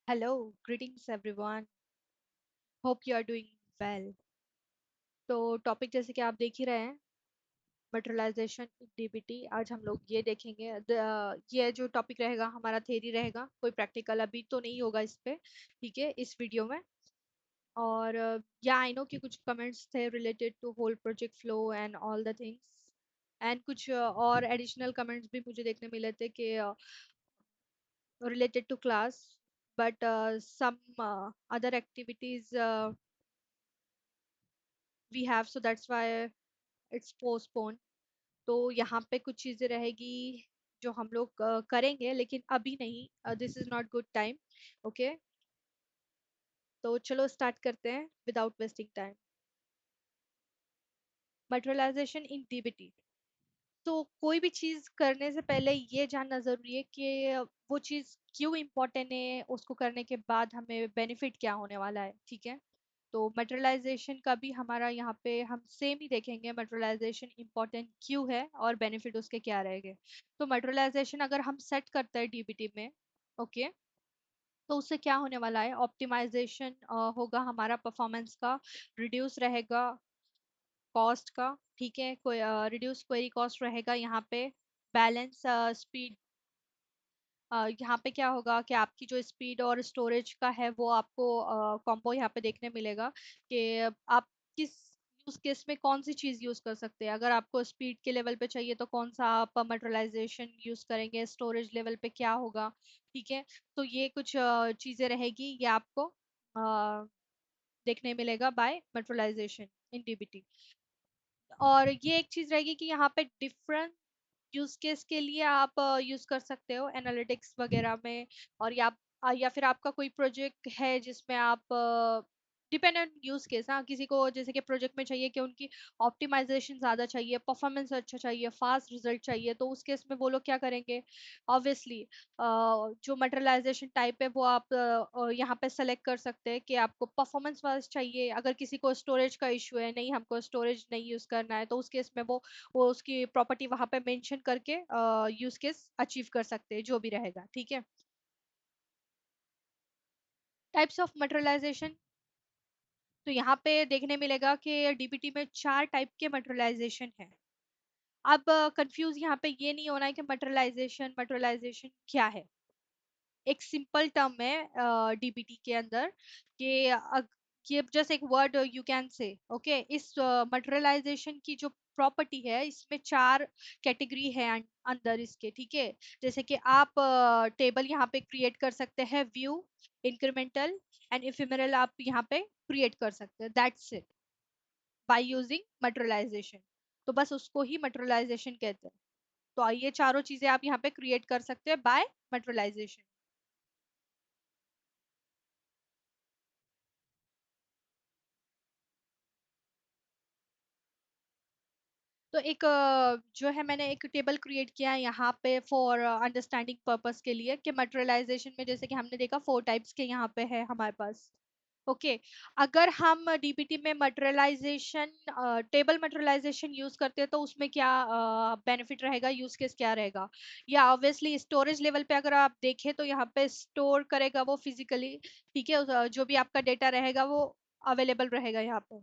Hello, greetings everyone. Hope you are doing well. तो topic जैसे कि आप देख ही रहे हैं, मटेरियलाइजेशन इन डीबीटी। आज हम लोग ये देखेंगे। ये जो टॉपिक रहेगा हमारा थ्योरी रहेगा, कोई प्रैक्टिकल अभी तो नहीं होगा इस पे, ठीक है, इस वीडियो में। और या आई नो कि कुछ कमेंट्स थे related to whole project flow and all the things, and कुछ और एडिशनल कमेंट्स भी मुझे देखने मिले थे कि related to class, but some other activities we have, so that's why it's postpone. तो यहाँ पे कुछ चीजें रहेगी जो हम लोग करेंगे, लेकिन अभी नहीं। This is not good time. Okay, तो चलो स्टार्ट करते हैं विदाउट वेस्टिंग टाइम। मटेरियलाइजेशन इन डीबीटी। तो कोई भी चीज करने से पहले ये जानना जरूरी है कि वो चीज क्यों इम्पोर्टेंट है, उसको करने के बाद हमें बेनिफिट क्या होने वाला है, ठीक है। तो मटेरियलाइजेशन का भी हमारा यहाँ पे हम सेम ही देखेंगे, मटेरियलाइजेशन इम्पोर्टेंट क्यों है और बेनिफिट उसके क्या रहेंगे। तो मटेरियलाइजेशन अगर हम सेट करते हैं डीबीटी में, ओके, तो उससे क्या होने वाला है, ऑप्टिमाइजेशन होगा हमारा परफॉर्मेंस का, रिड्यूस रहेगा कॉस्ट का, ठीक है, कोई रिड्यूस क्वेरी कॉस्ट रहेगा यहाँ पे, बैलेंस स्पीड। यहाँ पे क्या होगा कि आपकी जो स्पीड और स्टोरेज का है वो आपको कॉम्बो यहाँ पे देखने मिलेगा कि आप किस यूज केस में कौन सी चीज यूज कर सकते हैं। अगर आपको स्पीड के लेवल पे चाहिए तो कौन सा आप मटेरियलाइजेशन यूज करेंगे, स्टोरेज लेवल पे क्या होगा, ठीक है। तो ये कुछ चीजें रहेगी, ये आपको देखने मिलेगा बाय मटेरियलाइजेशन इन डीबीटी। और ये एक चीज रहेगी कि यहाँ पे डिफरेंट यूज केस के लिए आप यूज कर सकते हो एनालिटिक्स वगैरह में। और या फिर आपका कोई प्रोजेक्ट है जिसमें आप डिपेंडेंट यूज केस, हाँ, किसी को जैसे कि प्रोजेक्ट में चाहिए कि उनकी ऑप्टिमाइजेशन ज्यादा चाहिए, परफॉर्मेंस अच्छा चाहिए, फास्ट रिजल्ट चाहिए, तो उस केस में वो लोग क्या करेंगे, ऑब्वियसली जो मटेरियलाइजेशन टाइप है वो आप यहाँ पे सेलेक्ट कर सकते हैं कि आपको परफॉर्मेंस वाइज चाहिए। अगर किसी को स्टोरेज का इशू है, नहीं हमको स्टोरेज नहीं यूज करना है, तो उस केस में वो उसकी प्रॉपर्टी वहां पे मेंशन करके यूज केस अचीव कर सकते हैं, जो भी रहेगा, ठीक है। Types of materialization. तो यहाँ पे देखने मिलेगा कि डीबीटी में 4 टाइप के मटेरियलाइजेशन है। अब कंफ्यूज यहाँ पे ये नहीं होना है कि मटेरियलाइजेशन मटेरियलाइजेशन क्या है। एक सिंपल टर्म है डीबीटी के अंदर कि ये जस्ट एक वर्ड यू कैन से, ओके। इस मटेरियलाइजेशन की जो प्रॉपर्टी है, इसमें 4 कैटेगरी है अंदर इसके, ठीक है। जैसे कि आप टेबल यहाँ पे क्रिएट कर सकते हैं, व्यू, इंक्रीमेंटल एंड इफेमेरल आप यहाँ पे क्रिएट कर सकते हैं, that's it, by using materialisation. तो बस उसको ही मटेरियलाइजेशन कहते हैं। तो ये चारों चीजें आप यहाँ पे क्रिएट कर सकते हैं बाय मटेरियलाइजेशन। तो एक जो है, मैंने एक टेबल क्रिएट किया है यहाँ पे फॉर अंडरस्टैंडिंग पर्पस के लिए कि मटेरियलाइजेशन में जैसे कि हमने देखा 4 टाइप्स के यहाँ पे है हमारे पास, ओके। अगर हम डीबीटी में मटेरियलाइजेशन टेबल मटेरियलाइजेशन यूज करते हैं तो उसमें क्या बेनिफिट रहेगा, यूज केस क्या रहेगा। या ऑब्वियसली स्टोरेज लेवल पे अगर आप देखें तो यहाँ पे स्टोर करेगा वो फिजिकली, ठीक है, जो भी आपका डेटा रहेगा वो अवेलेबल रहेगा यहाँ पे।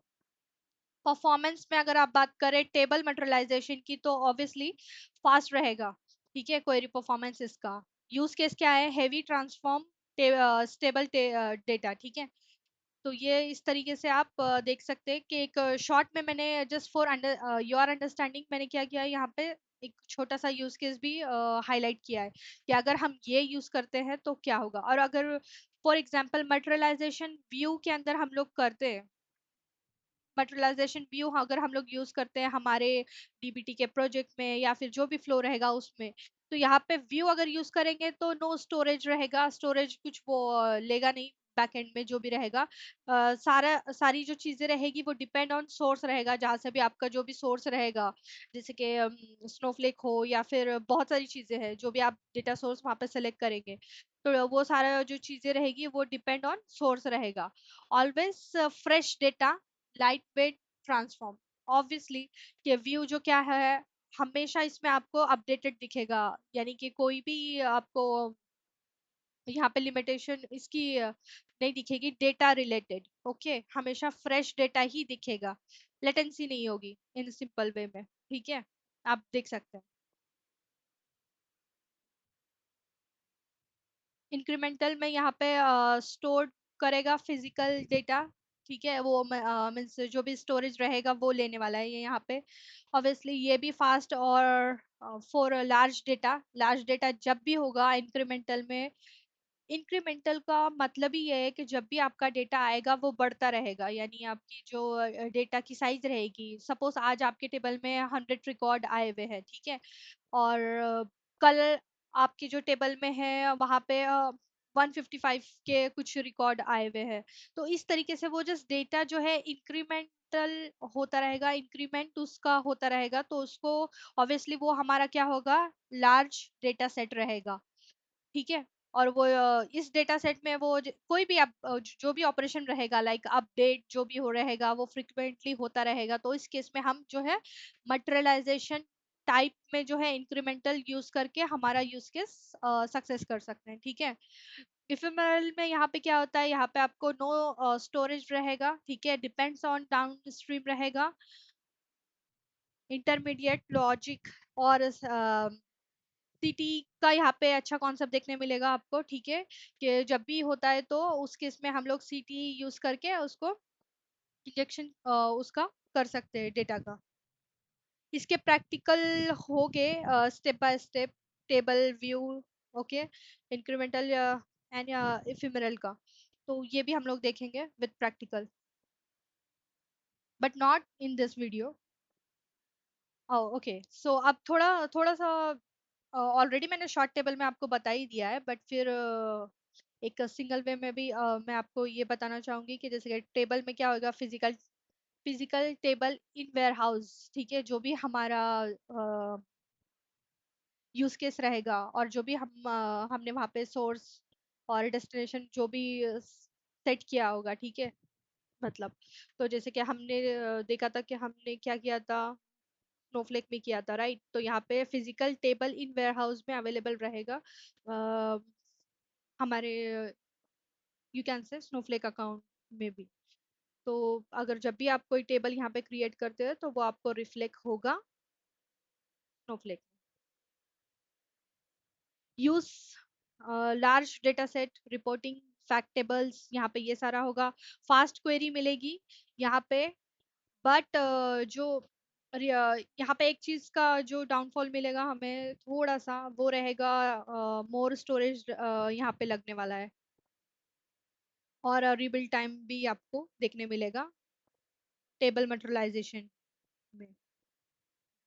परफॉर्मेंस में अगर आप बात करें टेबल मटेरियलाइजेशन की तो ऑब्वियसली फास्ट रहेगा, ठीक है, क्वेरी परफॉर्मेंस इसका। यूज केस क्या है, हैवी ट्रांसफॉर्म स्टेबल डेटा, ठीक है। तो ये इस तरीके से आप देख सकते हैं कि एक शॉर्ट में मैंने जस्ट फॉर योर अंडरस्टैंडिंग मैंने क्या किया है यहाँ पे, एक छोटा सा यूज केस भी हाईलाइट किया है कि अगर हम ये यूज करते हैं तो क्या होगा। और अगर फॉर एग्जांपल मटेरियलाइजेशन व्यू के अंदर हम लोग करते हैं, मटेरियलाइजेशन व्यू अगर हम लोग यूज करते हैं हमारे डीबीटी के प्रोजेक्ट में या फिर जो भी फ्लो रहेगा उसमें, तो यहाँ पे व्यू अगर यूज करेंगे तो नो स्टोरेज रहेगा, स्टोरेज कुछ वो लेगा नहीं। बैकएंड में जो भी रहेगा सारी जो चीजें रहेगी वो डिपेंड ऑन सोर्स रहेगा, जहाँ से भी आपका जो भी सोर्स रहेगा, जैसे कि स्नोफ्लेक हो या फिर बहुत सारी चीजें हैं, जो भी आप डेटा सोर्स वहाँ पे सेलेक्ट करेंगे, तो वो सारा जो चीजें रहेगी वो डिपेंड ऑन सोर्स रहेगा। Always fresh data, light weight, transform, obviously कि व्यू जो क्या है, हमेशा इसमें आपको अपडेटेड दिखेगा, यानी कि कोई भी आपको यहाँ पे लिमिटेशन इसकी नहीं दिखेगी, डेटा रिलेटेड। ओके, हमेशा फ्रेश डेटा ही दिखेगा, लेटेंसी नहीं होगी इन सिंपल वे में। ठीक है, आप देख सकते हैं। इंक्रीमेंटल में यहाँ पे स्टोर करेगा फिजिकल डेटा। ठीक है, वो मीन्स जो भी स्टोरेज रहेगा वो लेने वाला है ये यहाँ पे। ऑब्वियसली ये भी फास्ट और फॉर लार्ज डेटा जब भी होगा इंक्रीमेंटल में। इंक्रीमेंटल का मतलब ही ये है कि जब भी आपका डेटा आएगा वो बढ़ता रहेगा, यानी आपकी जो डेटा की साइज रहेगी। सपोज आज आपके टेबल में 100 रिकॉर्ड आए हुए हैं, ठीक है, और कल आपकी जो टेबल में है वहां पे 155 के कुछ रिकॉर्ड आए हुए हैं। तो इस तरीके से वो जस्ट डेटा जो है इंक्रीमेंटल होता रहेगा, इंक्रीमेंट उसका होता रहेगा, तो उसको ऑब्वियसली वो हमारा क्या होगा, लार्ज डेटा सेट रहेगा। ठीक है, और वो इस डेटा सेट में वो कोई भी आप जो भी ऑपरेशन रहेगा, लाइक अपडेट जो भी हो रहेगा वो फ्रिक्वेंटली होता रहेगा। तो इस केस में हम जो है मटेरियलाइजेशन टाइप में जो है इंक्रीमेंटल यूज करके हमारा यूज केस सक्सेस कर सकते हैं। ठीक है, इफेमरल में यहाँ पे क्या होता है, यहाँ पे आपको नो स्टोरेज रहेगा। ठीक है, डिपेंड्स ऑन डाउन स्ट्रीम रहेगा, इंटरमीडिएट लॉजिक और सीटी का यहाँ पे अच्छा कॉन्सेप्ट देखने मिलेगा आपको। ठीक है, कि जब भी होता है तो उस केस में हम लोग सीटी यूज करके उसको इंजेक्शन उसका कर सकते हैं डेटा का। इसके प्रैक्टिकल हो गए step by step, table view. Okay, incremental and ephemeral का, तो ये भी हम लोग देखेंगे with practical, but not in this video. Okay, so अब थोड़ा थोड़ा सा ऑलरेडी मैंने शॉर्ट टेबल में आपको बता ही दिया है, बट फिर एक सिंगल वे में भी मैं आपको ये बताना चाहूंगी कि जैसे कि टेबल में क्या होगा, physical table in warehouse. ठीक है, जो भी हमारा यूज केस रहेगा और जो भी हमने वहाँ पे सोर्स और डेस्टिनेशन जो भी सेट किया होगा। ठीक है, मतलब तो जैसे कि हमने देखा था कि हमने क्या किया था, स्नोफ्लेक में किया था, राइट। तो यहाँ पे physical table in warehouse में अवेलेबल रहेगा हमारे, you can say Snowflake account में भी। तो अगर जब भी आप कोई टेबल यहाँ पे क्रिएट करते हो तो वो आपको रिफ्लेक्ट होगा Snowflake. Use large data set reporting, fact tables, यहाँ पे ये सारा होगा। फास्ट क्वेरी मिलेगी यहाँ पे, बट जो यहाँ पे एक चीज का जो डाउनफॉल मिलेगा हमें थोड़ा सा, वो रहेगा मोर स्टोरेज यहाँ पे लगने वाला है, और रिबिल्ड टाइम भी आपको देखने मिलेगा टेबल मटेरियलाइजेशन में।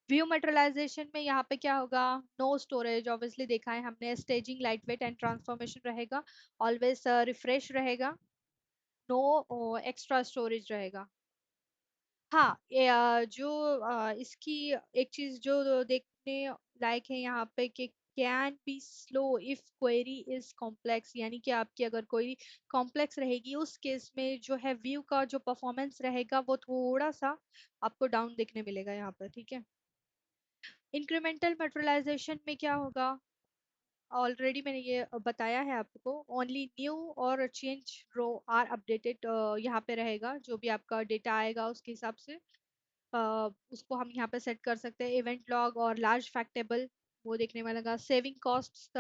व्यू मटेरियलाइजेशन में यहाँ पे क्या होगा, नो स्टोरेज ऑब्वियसली देखा है हमने, staging light weight and transformation रहेगा, ऑलवेज रिफ्रेश रहेगा, नो एक्स्ट्रा स्टोरेज रहेगा। हाँ, ये जो इसकी एक चीज जो देखने लायक है यहाँ पे कि can be slow if query is complex, यानी कि आपकी अगर कोई कॉम्प्लेक्स रहेगी उस केस में जो है व्यू का जो परफॉर्मेंस रहेगा वो थोड़ा सा आपको डाउन देखने मिलेगा यहाँ पर। ठीक है, इंक्रीमेंटल मटेरियलाइजेशन में क्या होगा, ऑलरेडी मैंने ये बताया है आपको। ओनली न्यू और चेंज रो आर अपडेटेड यहाँ पे रहेगा, जो भी आपका डेटा आएगा उसके हिसाब से उसको हम यहाँ पे सेट कर सकते हैं। इवेंट लॉग और लार्ज फैक्ट टेबल वो देखने में लगा, सेविंग कॉस्ट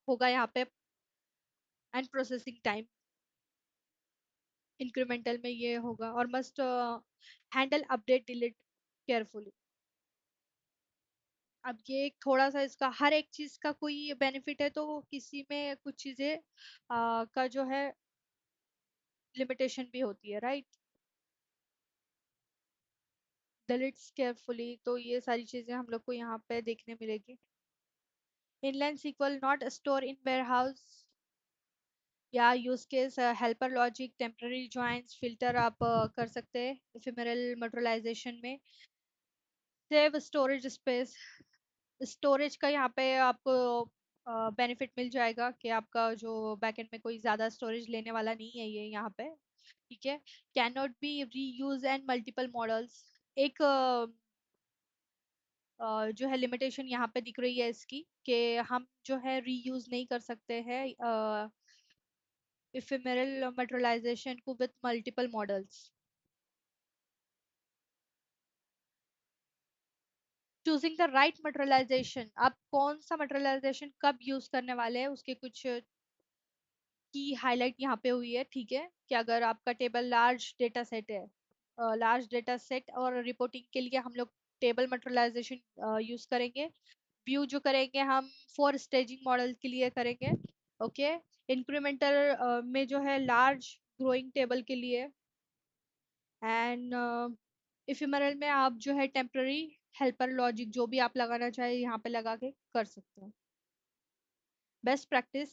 होगा यहाँ पे, एंड प्रोसेसिंग टाइम इंक्रीमेंटल में ये होगा, और must handle update delete carefully. अब ये एक थोड़ा सा इसका हर एक चीज का कोई बेनिफिट है तो किसी में कुछ चीजें का जो है लिमिटेशन भी होती है, राइट। डिलीट्स केयरफुली, तो ये सारी चीजें हम लोग को यहाँ पे देखने मिलेगी। Inline SQL not store in warehouse, या use case helper logic, temporary joins, filter आप कर सकते हैं इफेमेरल मटेरियलाइजेशन में। सेव स्टोरेज स्पेस, स्टोरेज का यहाँ पे आपको बेनिफिट मिल जाएगा कि आपका जो बैकएंड में कोई ज्यादा स्टोरेज लेने वाला नहीं है ये यहाँ पे। ठीक है, कैन नॉट बी री यूज एंड मल्टीपल मॉडल्स, एक जो है लिमिटेशन यहाँ पे दिख रही है इसकी, कि हम जो है रीयूज नहीं कर सकते हैं इफेमेरल मटेरियलाइजेशन को with multiple models. Choosing the right materialization, आप कौन सा मटेरियलाइजेशन कब यूज करने वाले हैं उसके कुछ की हाईलाइट यहाँ पे हुई है, ठीक है। कि अगर आपका टेबल लार्ज डेटा सेट है, लार्ज डेटा सेट और रिपोर्टिंग के लिए हम लोग टेबल मटेरियलाइजेशन यूज करेंगे। व्यू जो करेंगे हम फॉर स्टेजिंग मॉडल के लिए करेंगे। ओके। इंक्रीमेंटल में जो है लार्ज ग्रोइंग टेबल के लिए। एंड इफेमरल में आप जो है टेम्पररी हेल्पर लॉजिक जो भी आप लगाना चाहे यहाँ पे लगा के कर सकते हैं। बेस्ट प्रैक्टिस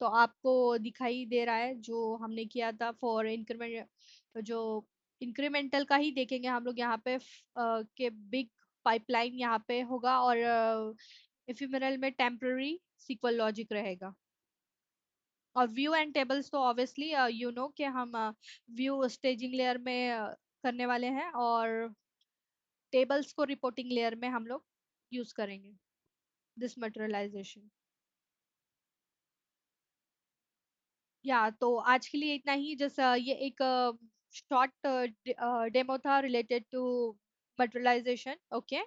तो आपको दिखाई दे रहा है जो हमने किया था फॉर इंक्रीमेंट। जो इंक्रीमेंटल का ही देखेंगे हम लोग यहाँ पे के बिग पाइपलाइन यहाँ पे होगा, और इफिमेरल में टेम्पररी सीक्वल लॉजिक रहेगा। और व्यू एंड टेबल्स तो ऑब्वियसली यू नो कि हम व्यू स्टेजिंग लेयर में करने वाले हैं, और टेबल्स को रिपोर्टिंग लेयर में हम लोग यूज करेंगे दिस मटेरियलाइजेशन। या तो आज के लिए इतना ही, जैसा ये एक शॉर्ट डेमो था रिलेटेड टू मटेरियलाइजेशन। ओके।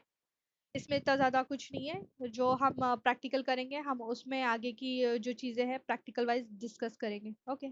इसमें इतना ज़्यादा कुछ नहीं है, जो हम प्रैक्टिकल करेंगे हम उसमें आगे की जो चीज़ें हैं प्रैक्टिकल वाइज डिस्कस करेंगे। ओके।